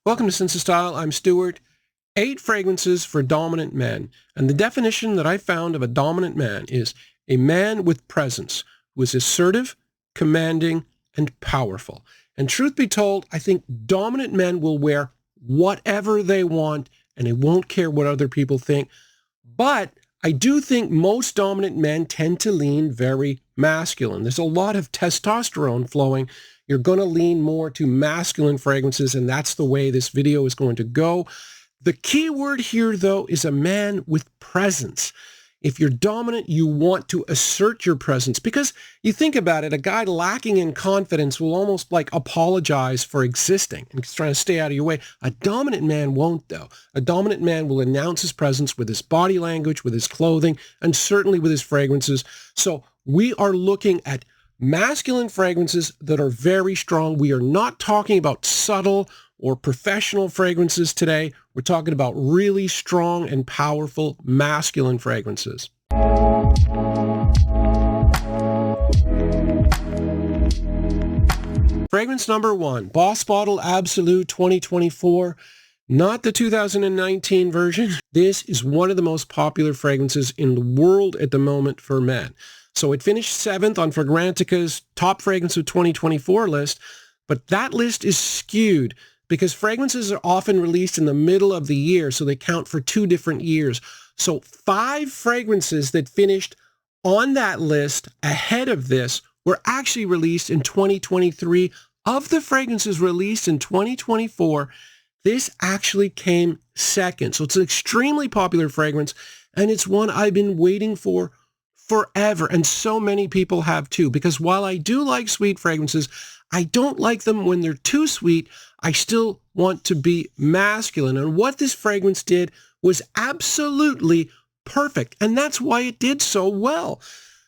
Welcome to Sense of Style. I'm Stuart. 8 fragrances for dominant men. And the definition that I found of a dominant man is a man with presence, who is assertive, commanding, and powerful. And truth be told, I think dominant men will wear whatever they want, and they won't care what other people think. But I do think most dominant men tend to lean very masculine. There's a lot of testosterone flowing. You're going to lean more to masculine fragrances, and that's the way this video is going to go. The key word here, though, is a man with presence. If you're dominant, you want to assert your presence, because you think about it, a guy lacking in confidence will almost like apologize for existing and trying to stay out of your way. A dominant man won't, though. A dominant man will announce his presence with his body language, with his clothing, and certainly with his fragrances. So we are looking at masculine fragrances that are very strong. We are not talking about subtle or professional fragrances today. We're talking about really strong and powerful masculine fragrances. Fragrance number 1, Boss Bottle Absolu 2024. Not the 2019 version. This is one of the most popular fragrances in the world at the moment for men. So it finished 7th on Fragrantica's top fragrance of 2024 list, but that list is skewed because fragrances are often released in the middle of the year, so they count for 2 different years. So 5 fragrances that finished on that list ahead of this were actually released in 2023. Of the fragrances released in 2024, this actually came second. So it's an extremely popular fragrance, and it's one I've been waiting for forever, and so many people have too, because while I do like sweet fragrances, I don't like them when they're too sweet. I still want to be masculine, and what this fragrance did was absolutely perfect, and that's why it did so well.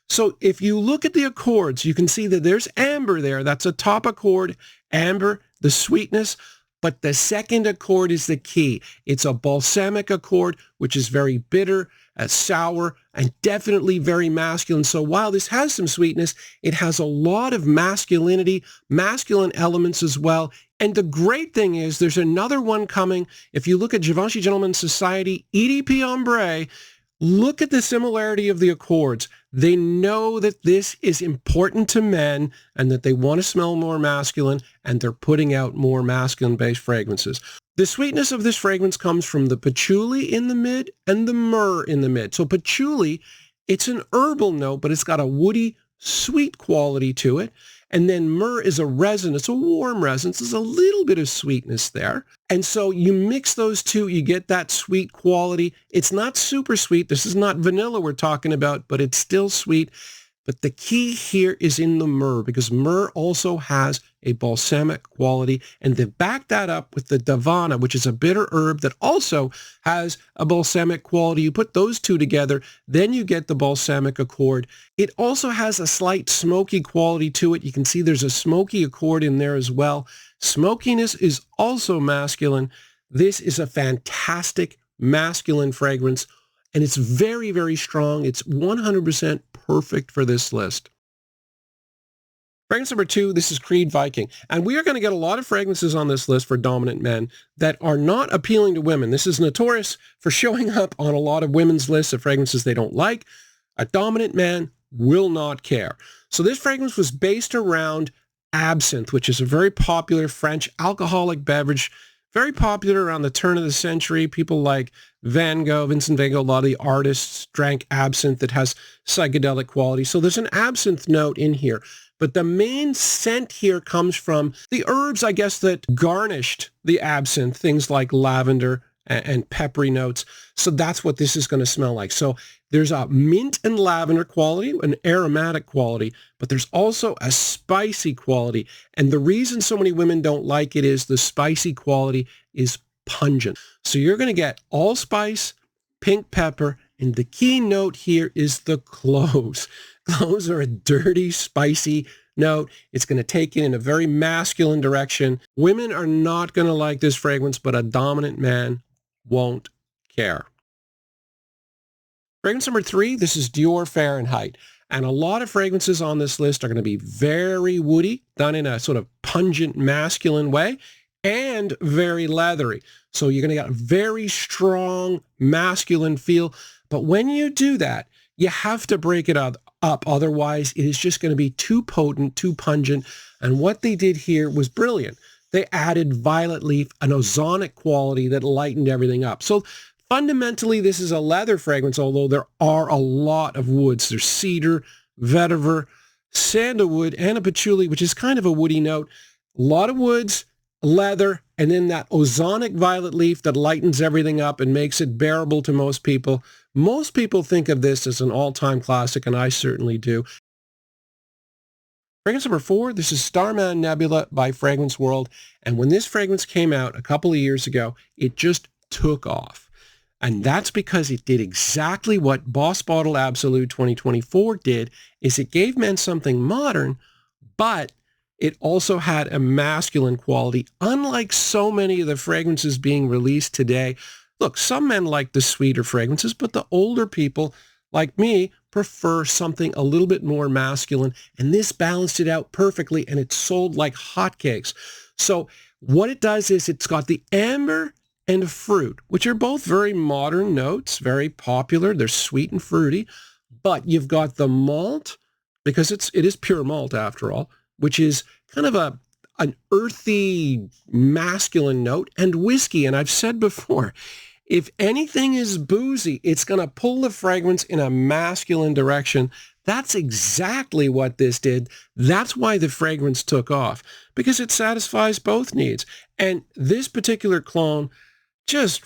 So if you look at the accords, you can see that there's amber there. That's a top accord, amber, the sweetness, but the second accord is the key. It's a balsamic accord, which is very bitter, sour, and definitely very masculine. So while this has some sweetness, it has a lot of masculinity, masculine elements as well. And the great thing is there's another one coming. If you look at Givenchy Gentlemen's Society, EDP Ombre, look at the similarity of the accords. They know that this is important to men and that they want to smell more masculine, and they're putting out more masculine-based fragrances. The sweetness of this fragrance comes from the patchouli in the mid and the myrrh in the mid. So patchouli, it's an herbal note, but it's got a woody, sweet quality to it. And then myrrh is a resin. It's a warm resin. So there's a little bit of sweetness there. And so you mix those two, you get that sweet quality. It's not super sweet. This is not vanilla we're talking about, but it's still sweet. But the key here is in the myrrh, because myrrh also has a balsamic quality, and they back that up with the davana, which is a bitter herb that also has a balsamic quality. You put those two together, then you get the balsamic accord. It also has a slight smoky quality to it. You can see there's a smoky accord in there as well. Smokiness is also masculine. This is a fantastic masculine fragrance, and it's very, very strong. It's 100% perfect for this list. Fragrance number 2, this is Creed Viking. And we are going to get a lot of fragrances on this list for dominant men that are not appealing to women. This is notorious for showing up on a lot of women's lists of fragrances they don't like. A dominant man will not care. So this fragrance was based around absinthe, which is a very popular French alcoholic beverage, very popular around the turn of the century. People like Van Gogh, Vincent Van Gogh, a lot of the artists drank absinthe that has psychedelic quality. So there's an absinthe note in here. But the main scent here comes from the herbs, I guess, that garnished the absinthe, things like lavender and peppery notes. So that's what this is going to smell like. So there's a mint and lavender quality, an aromatic quality, but there's also a spicy quality. And the reason so many women don't like it is the spicy quality is pungent. So you're going to get allspice, pink pepper, and the key note here is the cloves. Cloves are a dirty, spicy note. It's going to take it in a very masculine direction. Women are not going to like this fragrance, but a dominant man won't care. Fragrance number 3, this is Dior Fahrenheit. And a lot of fragrances on this list are going to be very woody, done in a sort of pungent, masculine way. and very leathery. So you're going to get a very strong masculine feel. But when you do that, you have to break it up. Otherwise, it is just going to be too potent, too pungent. And what they did here was brilliant. They added violet leaf, an ozonic quality that lightened everything up. So fundamentally, this is a leather fragrance, although there are a lot of woods. There's cedar, vetiver, sandalwood, and a patchouli, which is kind of a woody note. A lot of woods, leather, and then that ozonic violet leaf that lightens everything up and makes it bearable to most people. Most people think of this as an all-time classic, and I certainly do. Fragrance number 4, this is Starman Nebula by Fragrance World. And when this fragrance came out a couple of years ago, it just took off. And that's because it did exactly what Boss Bottle Absolu 2024 did, is it gave men something modern, but it also had a masculine quality, unlike so many of the fragrances being released today. Look, some men like the sweeter fragrances, but the older people, like me, prefer something a little bit more masculine, and this balanced it out perfectly, and it sold like hotcakes. So what it does is it's got the amber and fruit, which are both very modern notes, very popular. They're sweet and fruity, but you've got the malt, because it is pure malt after all, which is kind of an earthy, masculine note, and whiskey. And I've said before, if anything is boozy, it's going to pull the fragrance in a masculine direction. That's exactly what this did. That's why the fragrance took off, because it satisfies both needs. And this particular clone, just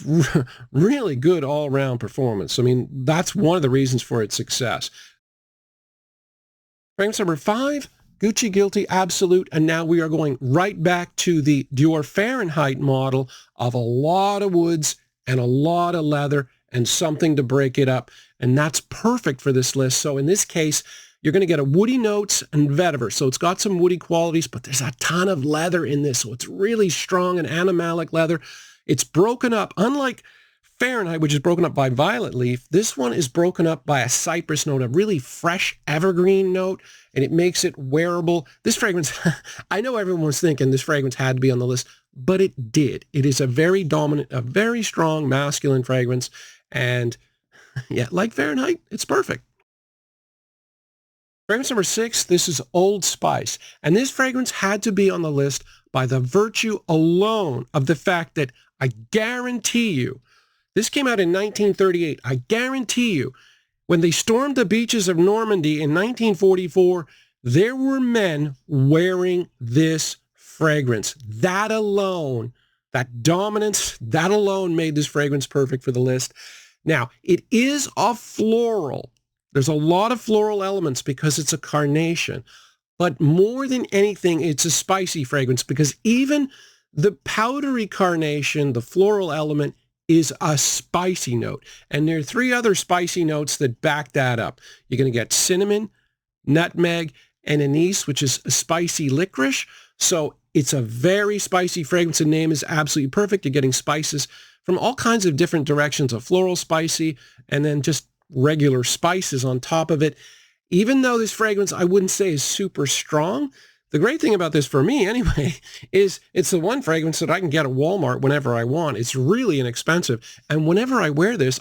really good all-around performance. I mean, that's one of the reasons for its success. Fragrance number 5, Gucci Guilty Absolute, and now we are going right back to the Dior Fahrenheit model of a lot of woods and a lot of leather and something to break it up, and that's perfect for this list. So in this case, you're going to get a woody notes and vetiver, so it's got some woody qualities, but there's a ton of leather in this, so it's really strong and animalic leather. It's broken up, unlike Fahrenheit, which is broken up by violet leaf. This one is broken up by a cypress note, a really fresh evergreen note, and it makes it wearable. This fragrance, I know everyone was thinking this fragrance had to be on the list, but it did. It is a very dominant, a very strong masculine fragrance, and yeah, like Fahrenheit, it's perfect. Fragrance number 6, this is Old Spice, and this fragrance had to be on the list by the virtue alone of the fact that I guarantee you, this came out in 1938. I guarantee you, when they stormed the beaches of Normandy in 1944, there were men wearing this fragrance. That alone, that dominance, that alone made this fragrance perfect for the list. Now, it is a floral. There's a lot of floral elements because it's a carnation. But more than anything, it's a spicy fragrance because even the powdery carnation, the floral element, is a spicy note. And there are 3 other spicy notes that back that up. You're going to get cinnamon, nutmeg, and anise, which is a spicy licorice. So it's a very spicy fragrance. The name is absolutely perfect. You're getting spices from all kinds of different directions, a floral spicy, and then just regular spices on top of it. Even though this fragrance, I wouldn't say is super strong, the great thing about this for me anyway is it's the one fragrance that I can get at Walmart whenever I want. It's really inexpensive. And whenever I wear this,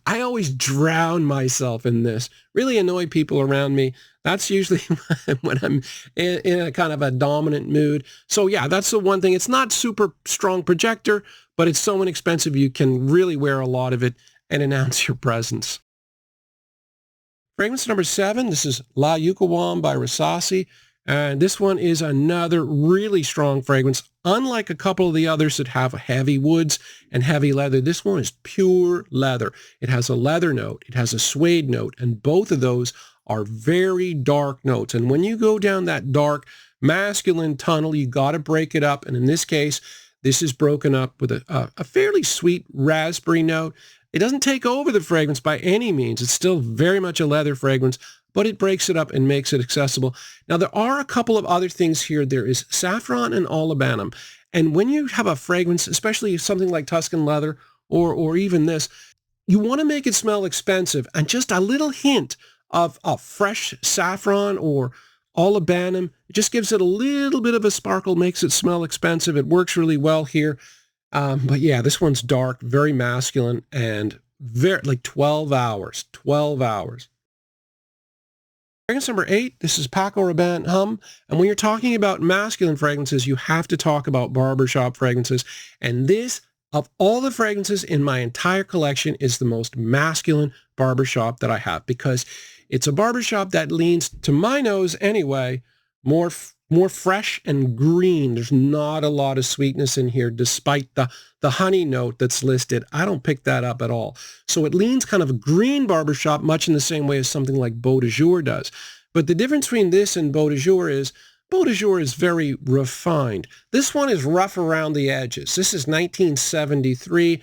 I always drown myself in this. Really annoy people around me. That's usually when I'm in a kind of a dominant mood. So yeah, that's the one thing. It's not super strong projector, but it's so inexpensive you can really wear a lot of it and announce your presence. Fragrance number 7, this is La Yuqawam by Rasasi. And this one is another really strong fragrance. Unlike a couple of the others that have heavy woods and heavy leather, this one is pure leather. It has a leather note, it has a suede note, and both of those are very dark notes. And when you go down that dark masculine tunnel, you got to break it up. And in this case, this is broken up with a fairly sweet raspberry note. It doesn't take over the fragrance by any means. It's still very much a leather fragrance, but it breaks it up and makes it accessible. Now, there are a couple of other things here. There is saffron and olibanum. And when you have a fragrance, especially something like Tuscan leather or even this, you want to make it smell expensive. And just a little hint of fresh saffron or Oboleninov, it just gives it a little bit of a sparkle, makes it smell expensive. It works really well here. But yeah, this one's dark, very masculine, and very like 12 hours. 12 hours. Fragrance number 8, this is Paco Rabanne Hum. And when you're talking about masculine fragrances, you have to talk about barbershop fragrances. And this, of all the fragrances in my entire collection, is the most masculine barbershop that I have, because it's a barbershop that leans, to my nose anyway, more fresh and green. There's not a lot of sweetness in here, despite the honey note that's listed. I don't pick that up at all. So it leans kind of a green barbershop, much in the same way as something like Beau de Jour does. But the difference between this and Beau de Jour is very refined. This one is rough around the edges. This is 1973,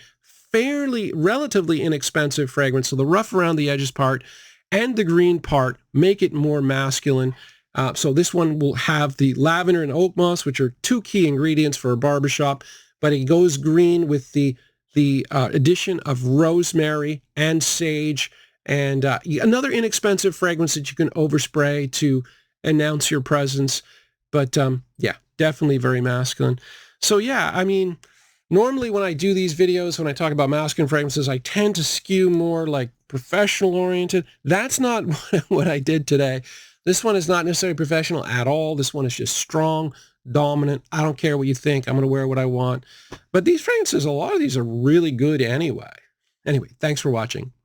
relatively inexpensive fragrance. So the rough around the edges part and the green part make it more masculine. So this one will have the lavender and oak moss, which are two key ingredients for a barbershop, but it goes green with the addition of rosemary and sage, and another inexpensive fragrance that you can overspray to announce your presence. But yeah, definitely very masculine. So yeah, I mean, normally when I do these videos, when I talk about masculine fragrances, I tend to skew more like professional oriented. That's not what I did today. This one is not necessarily professional at all. This one is just strong, dominant. I don't care what you think. I'm going to wear what I want. But these fragrances, a lot of these are really good anyway. Anyway, thanks for watching.